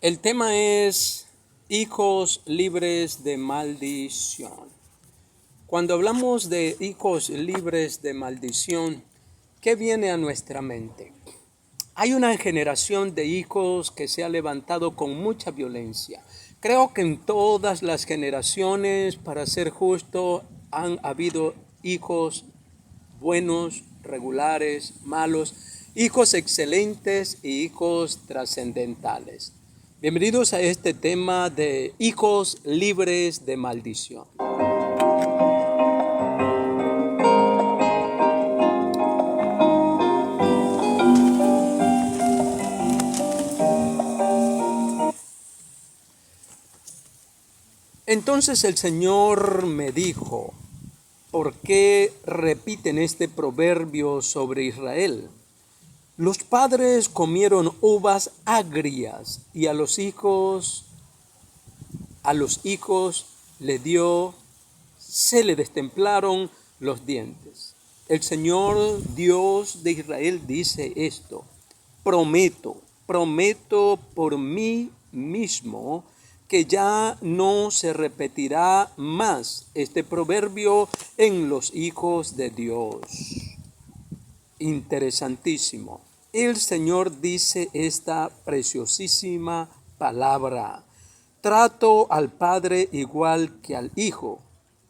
El tema es hijos libres de maldición. Cuando hablamos de hijos libres de maldición, ¿qué viene a nuestra mente? Hay una generación de hijos que se ha levantado con mucha violencia. Creo que en todas las generaciones, para ser justo, han habido hijos buenos, regulares, malos, hijos excelentes y hijos trascendentales. Bienvenidos a este tema de hijos libres de maldición. Entonces el Señor me dijo, ¿por qué repiten este proverbio sobre Israel? Los padres comieron uvas agrias y a los hijos se le destemplaron los dientes. El Señor Dios de Israel dice esto: prometo por mí mismo que ya no se repetirá más este proverbio en los hijos de Dios. Interesantísimo. El Señor dice esta preciosísima palabra: trato al Padre igual que al Hijo.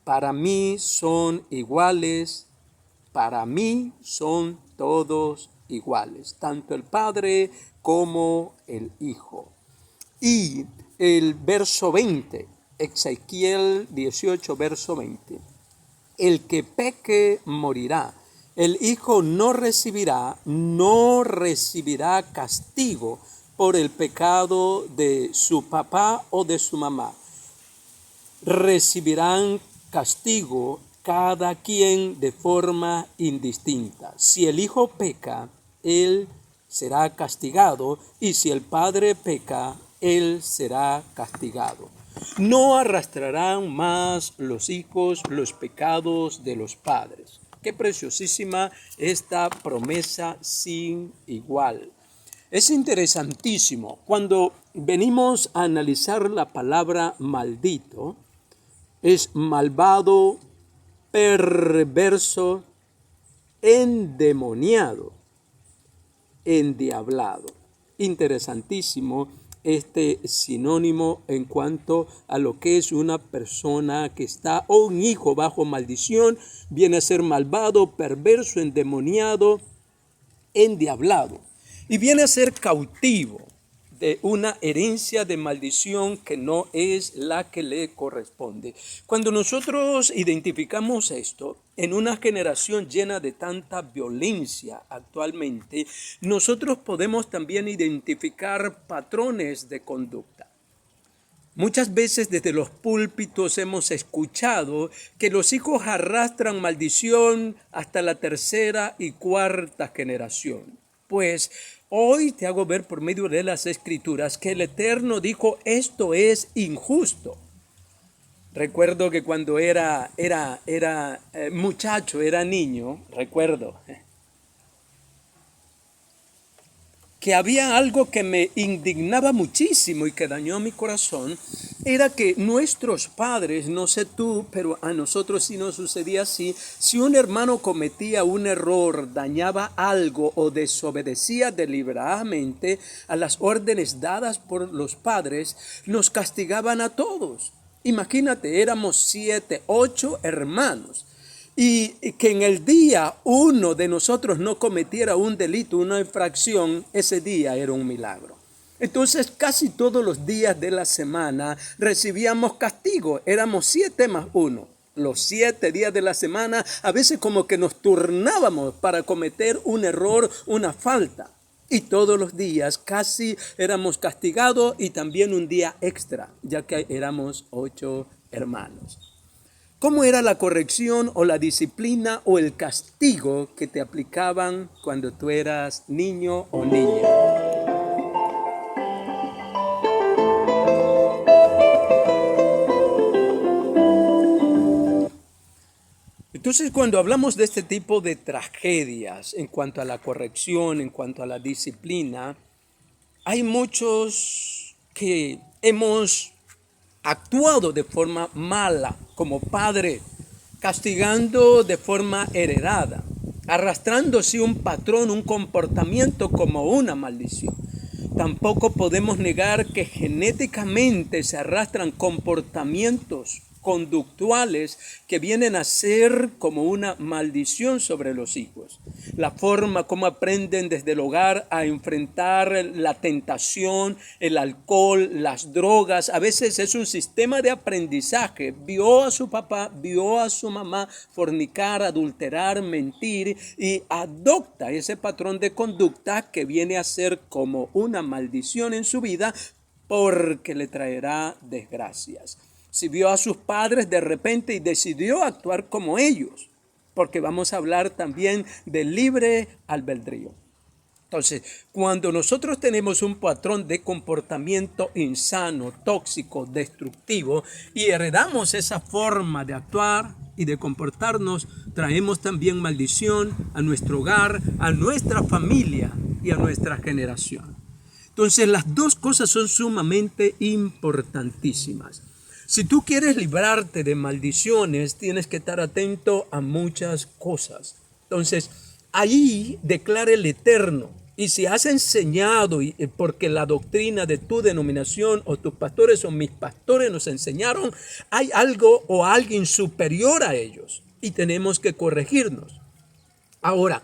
Para mí son iguales, para mí son todos iguales, tanto el Padre como el Hijo. Y el verso 20, Ezequiel 18, verso 20. El que peque morirá. El hijo no recibirá castigo por el pecado de su papá o de su mamá. Recibirán castigo cada quien de forma indistinta. Si el hijo peca, él será castigado, y si el padre peca, él será castigado. No arrastrarán más los hijos los pecados de los padres. Qué preciosísima esta promesa sin igual. Es interesantísimo. Cuando venimos a analizar la palabra maldito, es malvado, perverso, endemoniado, endiablado. Interesantísimo este sinónimo en cuanto a lo que es una persona que está, o un hijo bajo maldición, viene a ser malvado, perverso, endemoniado, endiablado, y viene a ser cautivo de una herencia de maldición que no es la que le corresponde. Cuando nosotros identificamos esto en una generación llena de tanta violencia actualmente, nosotros podemos también identificar patrones de conducta. Muchas veces desde los púlpitos hemos escuchado que los hijos arrastran maldición hasta la tercera y cuarta generación. Pues hoy te hago ver por medio de las Escrituras que el Eterno dijo: esto es injusto. Recuerdo que cuando era muchacho, era niño, recuerdo que había algo que me indignaba muchísimo y que dañó mi corazón, era que nuestros padres, no sé tú, pero a nosotros sí nos sucedía así: si un hermano cometía un error, dañaba algo o desobedecía deliberadamente a las órdenes dadas por los padres, nos castigaban a todos. Imagínate, éramos 7, 8 hermanos. Y que en el día uno de nosotros no cometiera un delito, una infracción, ese día era un milagro. Entonces casi todos los días de la semana recibíamos castigo. Éramos 7 más 1. Los 7 días de la semana a veces como que nos turnábamos para cometer un error, una falta. Y todos los días casi éramos castigados, y también un día extra, ya que éramos 8 hermanos. ¿Cómo era la corrección o la disciplina o el castigo que te aplicaban cuando tú eras niño o niña? Entonces, cuando hablamos de este tipo de tragedias en cuanto a la corrección, en cuanto a la disciplina, hay muchos que hemos actuado de forma mala como padre, castigando de forma heredada, arrastrando así un patrón, un comportamiento como una maldición. Tampoco podemos negar que genéticamente se arrastran comportamientos conductuales que vienen a ser como una maldición sobre los hijos. La forma como aprenden desde el hogar a enfrentar la tentación, el alcohol, las drogas, a veces es un sistema de aprendizaje. Vio a su papá, vio a su mamá fornicar, adulterar, mentir y adopta ese patrón de conducta que viene a ser como una maldición en su vida porque le traerá desgracias. Si vio a sus padres de repente y decidió actuar como ellos, porque vamos a hablar también del libre albedrío. Entonces, cuando nosotros tenemos un patrón de comportamiento insano, tóxico, destructivo, y heredamos esa forma de actuar y de comportarnos, traemos también maldición a nuestro hogar, a nuestra familia y a nuestra generación. Entonces, las dos cosas son sumamente importantísimas. Si tú quieres librarte de maldiciones, tienes que estar atento a muchas cosas. Entonces, ahí declara el Eterno. Y si has enseñado, porque la doctrina de tu denominación o tus pastores o mis pastores nos enseñaron, hay algo o alguien superior a ellos y tenemos que corregirnos. Ahora,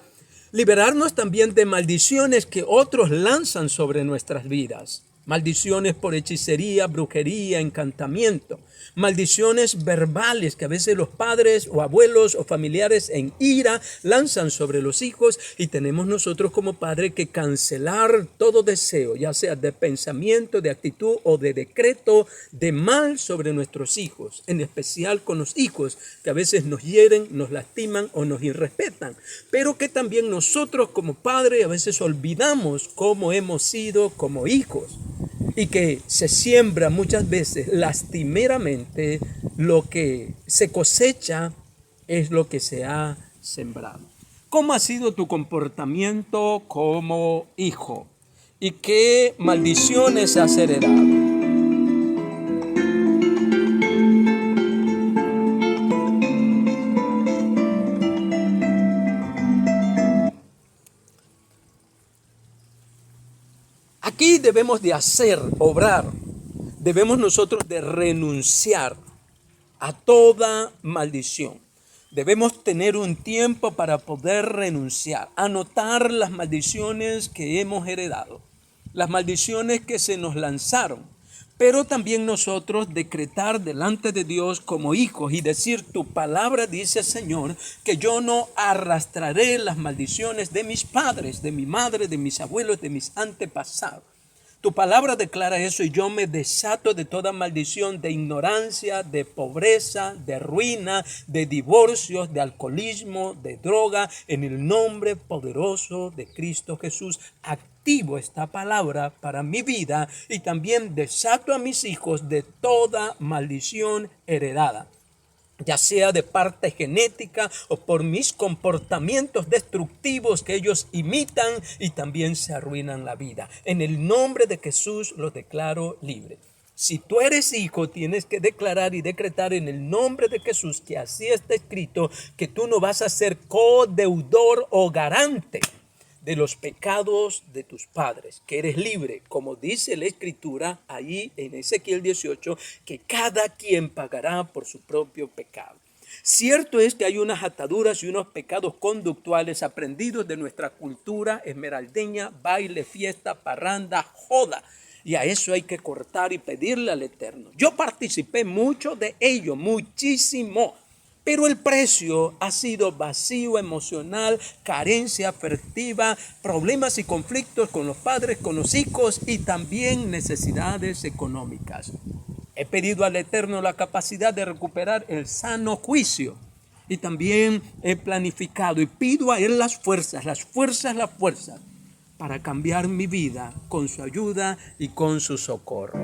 liberarnos también de maldiciones que otros lanzan sobre nuestras vidas. Maldiciones por hechicería, brujería, encantamiento. Maldiciones verbales que a veces los padres o abuelos o familiares en ira lanzan sobre los hijos y tenemos nosotros como padres que cancelar todo deseo, ya sea de pensamiento, de actitud o de decreto de mal sobre nuestros hijos, en especial con los hijos que a veces nos hieren, nos lastiman o nos irrespetan, pero que también nosotros como padres a veces olvidamos cómo hemos sido como hijos. Y que se siembra muchas veces lastimeramente, lo que se cosecha es lo que se ha sembrado. ¿Cómo ha sido tu comportamiento como hijo? ¿Y qué maldiciones has heredado? Aquí debemos de hacer, obrar, debemos nosotros de renunciar a toda maldición. Debemos tener un tiempo para poder renunciar, anotar las maldiciones que hemos heredado, las maldiciones que se nos lanzaron, pero también nosotros decretar delante de Dios como hijos y decir: tu palabra dice, Señor, que yo no arrastraré las maldiciones de mis padres, de mi madre, de mis abuelos, de mis antepasados. Tu palabra declara eso y yo me desato de toda maldición de ignorancia, de pobreza, de ruina, de divorcios, de alcoholismo, de droga, en el nombre poderoso de Cristo Jesús. Activo esta palabra para mi vida y también desato a mis hijos de toda maldición heredada, ya sea de parte genética o por mis comportamientos destructivos que ellos imitan y también se arruinan la vida. En el nombre de Jesús los declaro libre. Si tú eres hijo, tienes que declarar y decretar en el nombre de Jesús que así está escrito, que tú no vas a ser codeudor o garante de los pecados de tus padres, que eres libre, como dice la Escritura ahí en Ezequiel 18, que cada quien pagará por su propio pecado. Cierto es que hay unas ataduras y unos pecados conductuales aprendidos de nuestra cultura esmeraldeña, baile, fiesta, parranda, joda. Y a eso hay que cortar y pedirle al Eterno. Yo participé mucho de ello, muchísimo. Pero el precio ha sido vacío emocional, carencia afectiva, problemas y conflictos con los padres, con los hijos y también necesidades económicas. He pedido al Eterno la capacidad de recuperar el sano juicio y también he planificado y pido a Él las fuerzas para cambiar mi vida con su ayuda y con su socorro.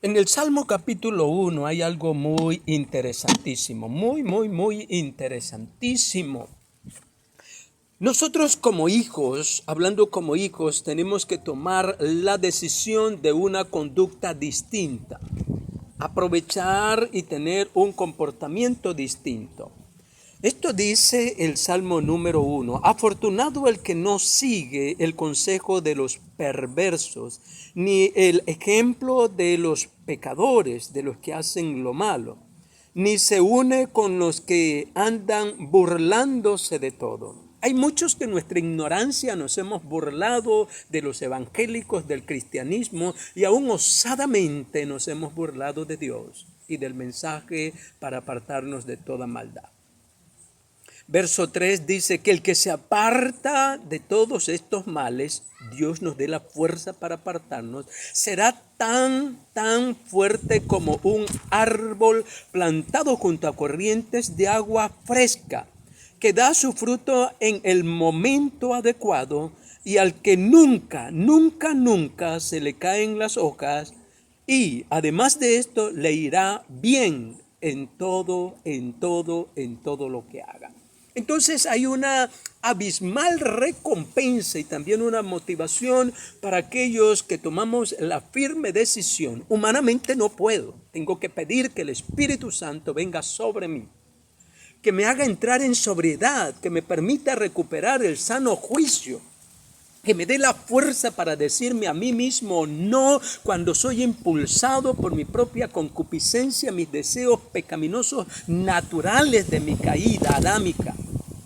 En el Salmo capítulo 1 hay algo muy interesantísimo, muy interesantísimo. Nosotros como hijos, hablando como hijos, tenemos que tomar la decisión de una conducta distinta, aprovechar y tener un comportamiento distinto. Esto dice el Salmo número 1. Afortunado el que no sigue el consejo de los perversos, ni el ejemplo de los pecadores, de los que hacen lo malo, ni se une con los que andan burlándose de todo. Hay muchos que en nuestra ignorancia nos hemos burlado de los evangélicos, del cristianismo, y aún osadamente nos hemos burlado de Dios y del mensaje para apartarnos de toda maldad. Verso 3 dice que el que se aparta de todos estos males, Dios nos dé la fuerza para apartarnos, será tan fuerte como un árbol plantado junto a corrientes de agua fresca, que da su fruto en el momento adecuado y al que nunca se le caen las hojas, y además de esto le irá bien en todo lo que haga. Entonces hay una abismal recompensa y también una motivación para aquellos que tomamos la firme decisión. Humanamente no puedo, tengo que pedir que el Espíritu Santo venga sobre mí, que me haga entrar en sobriedad, que me permita recuperar el sano juicio, que me dé la fuerza para decirme a mí mismo no cuando soy impulsado por mi propia concupiscencia, mis deseos pecaminosos naturales de mi caída adámica.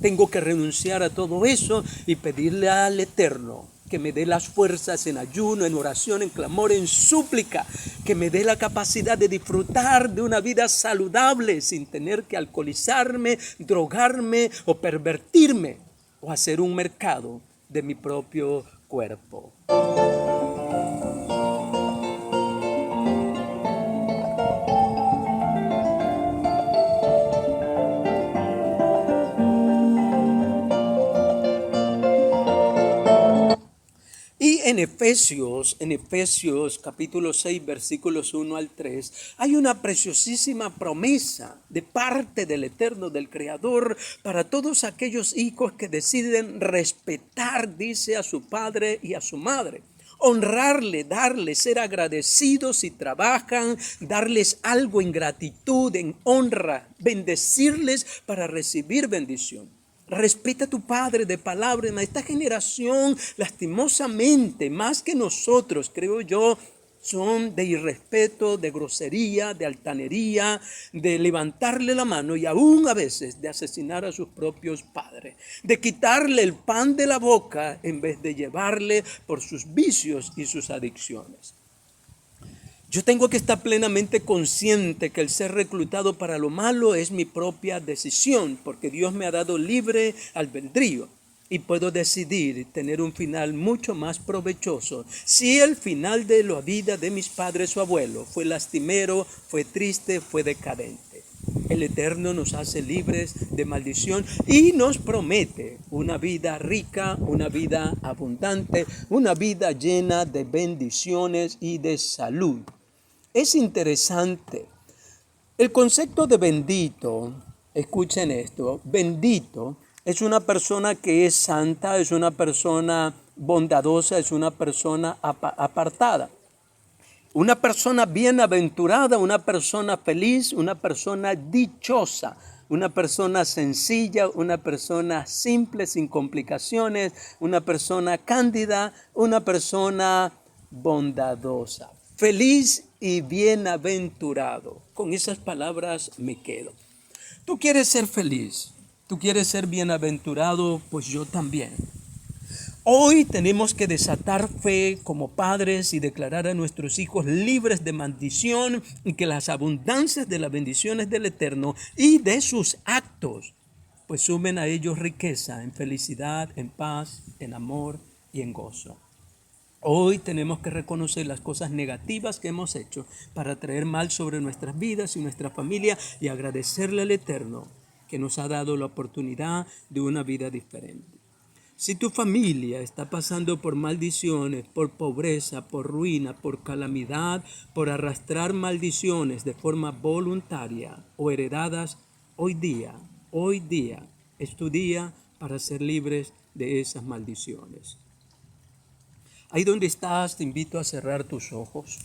Tengo que renunciar a todo eso y pedirle al Eterno que me dé las fuerzas en ayuno, en oración, en clamor, en súplica, que me dé la capacidad de disfrutar de una vida saludable sin tener que alcoholizarme, drogarme o pervertirme o hacer un mercado de mi propio cuerpo. Y en Efesios capítulo 6, versículos 1 al 3, hay una preciosísima promesa de parte del Eterno, del Creador, para todos aquellos hijos que deciden respetar, dice, a su padre y a su madre. Honrarle, darle, ser agradecidos si trabajan, darles algo en gratitud, en honra, bendecirles para recibir bendición. Respeta a tu padre de palabra. Esta generación, lastimosamente, más que nosotros, creo yo, son de irrespeto, de grosería, de altanería, de levantarle la mano y aún a veces de asesinar a sus propios padres, de quitarle el pan de la boca en vez de llevarle por sus vicios y sus adicciones. Yo tengo que estar plenamente consciente que el ser reclutado para lo malo es mi propia decisión, porque Dios me ha dado libre albedrío y puedo decidir tener un final mucho más provechoso. Si el final de la vida de mis padres o abuelos fue lastimero, fue triste, fue decadente, el Eterno nos hace libres de maldición y nos promete una vida rica, una vida abundante, una vida llena de bendiciones y de salud. Es interesante. El concepto de bendito, escuchen esto, bendito es una persona que es santa, es una persona bondadosa, es una persona apartada. Una persona bienaventurada, una persona feliz, una persona dichosa, una persona sencilla, una persona simple, sin complicaciones, una persona cándida, una persona bondadosa. Feliz y bienaventurado. Con esas palabras me quedo. ¿Tú quieres ser feliz? ¿Tú quieres ser bienaventurado? Pues yo también. Hoy tenemos que desatar fe como padres y declarar a nuestros hijos libres de maldición y que las abundancias de las bendiciones del Eterno y de sus actos pues sumen a ellos riqueza en felicidad, en paz, en amor y en gozo. Hoy tenemos que reconocer las cosas negativas que hemos hecho para traer mal sobre nuestras vidas y nuestra familia y agradecerle al Eterno que nos ha dado la oportunidad de una vida diferente. Si tu familia está pasando por maldiciones, por pobreza, por ruina, por calamidad, por arrastrar maldiciones de forma voluntaria o heredadas, hoy día es tu día para ser libres de esas maldiciones. Ahí donde estás, te invito a cerrar tus ojos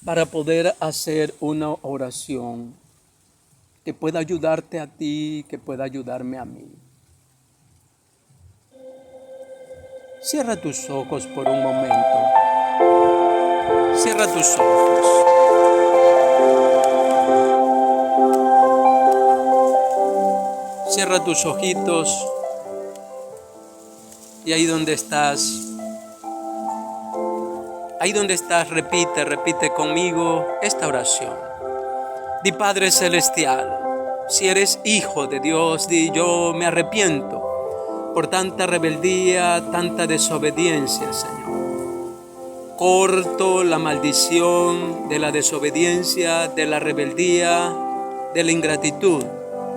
para poder hacer una oración que pueda ayudarte a ti, que pueda ayudarme a mí. Cierra tus ojos por un momento. Cierra tus ojos. Cierra tus ojitos. Y ahí donde estás, repite conmigo esta oración. Di: Padre Celestial, si eres hijo de Dios, di: yo me arrepiento por tanta rebeldía, tanta desobediencia, Señor. Corto la maldición de la desobediencia, de la rebeldía, de la ingratitud.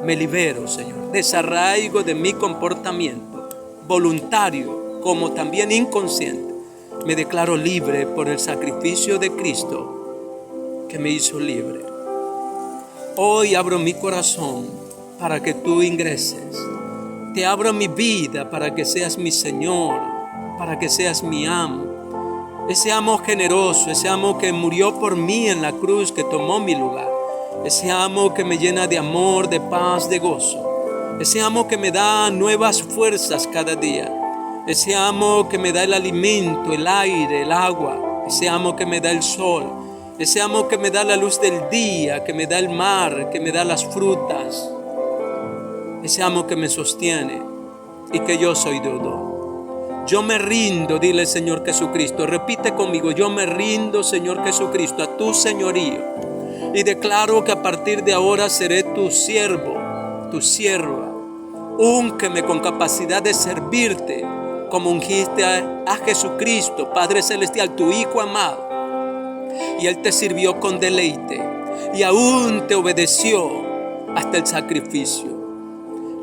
Me libero, Señor. Desarraigo de mi comportamiento, voluntario como también inconsciente. Me declaro libre por el sacrificio de Cristo que me hizo libre. Hoy abro mi corazón para que tú ingreses. Te abro mi vida para que seas mi Señor, para que seas mi amo. Ese amo generoso, ese amo que murió por mí en la cruz, que tomó mi lugar. Ese amo que me llena de amor, de paz, de gozo. Ese amo que me da nuevas fuerzas cada día. Ese amo que me da el alimento, el aire, el agua. Ese amo que me da el sol. Ese amo que me da la luz del día, que me da el mar, que me da las frutas. Ese amo que me sostiene y que yo soy deudor. Yo me rindo, dile Señor Jesucristo, repite conmigo: yo me rindo, Señor Jesucristo, a tu señorío, y declaro que a partir de ahora seré tu siervo, tu sierva. Úngeme con capacidad de servirte, como ungiste a Jesucristo, Padre Celestial, tu Hijo amado, y Él te sirvió con deleite, y aún te obedeció hasta el sacrificio.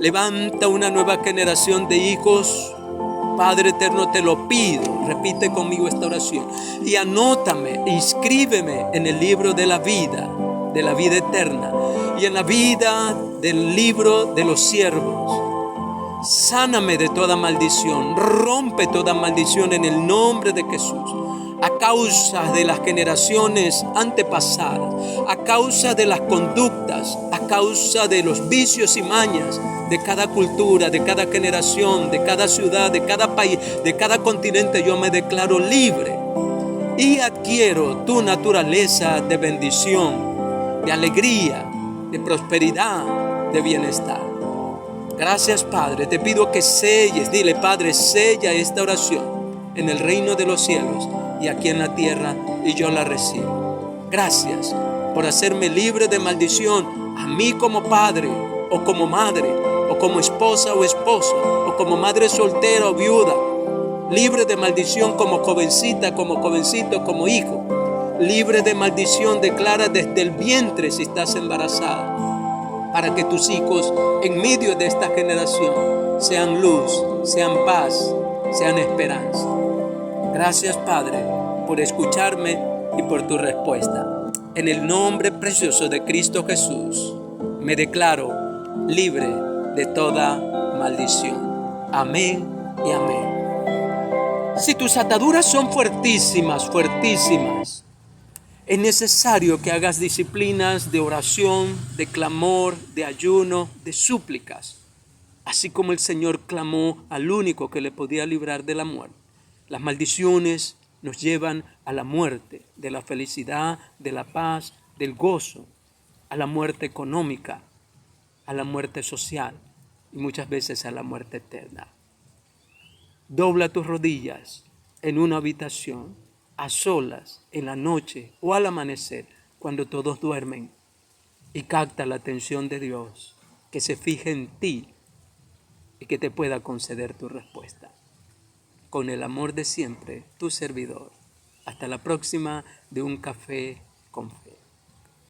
Levanta una nueva generación de hijos. Padre eterno, te lo pido. Repite conmigo esta oración. Y anótame, inscríbeme en el libro de la vida eterna. Y en la vida del libro de los siervos. Sáname de toda maldición. Rompe toda maldición en el nombre de Jesús. A causa de las generaciones antepasadas, a causa de las conductas, a causa de los vicios y mañas de cada cultura, de cada generación, de cada ciudad, de cada país, de cada continente, yo me declaro libre y adquiero tu naturaleza de bendición, de alegría, de prosperidad, de bienestar. Gracias, Padre. Te pido que selles, dile: Padre, sella esta oración en el reino de los cielos y aquí en la tierra, y yo la recibo. Gracias por hacerme libre de maldición, a mí como padre o como madre, o como esposa o esposo, o como madre soltera o viuda. Libre de maldición como jovencita, como jovencito, como hijo. Libre de maldición, declara desde el vientre si estás embarazada, para que tus hijos en medio de esta generación sean luz, sean paz, sean esperanza. Gracias, Padre, por escucharme y por tu respuesta. En el nombre precioso de Cristo Jesús, me declaro libre de toda maldición. Amén y amén. Si tus ataduras son fuertísimas, es necesario que hagas disciplinas de oración, de clamor, de ayuno, de súplicas, así como el Señor clamó al único que le podía librar de la muerte. Las maldiciones nos llevan a la muerte, de la felicidad, de la paz, del gozo, a la muerte económica, a la muerte social y muchas veces a la muerte eterna. Dobla tus rodillas en una habitación, a solas, en la noche o al amanecer, cuando todos duermen, y capta la atención de Dios, que se fije en ti y que te pueda conceder tu respuesta. Con el amor de siempre, tu servidor. Hasta la próxima de Un Café con Fe.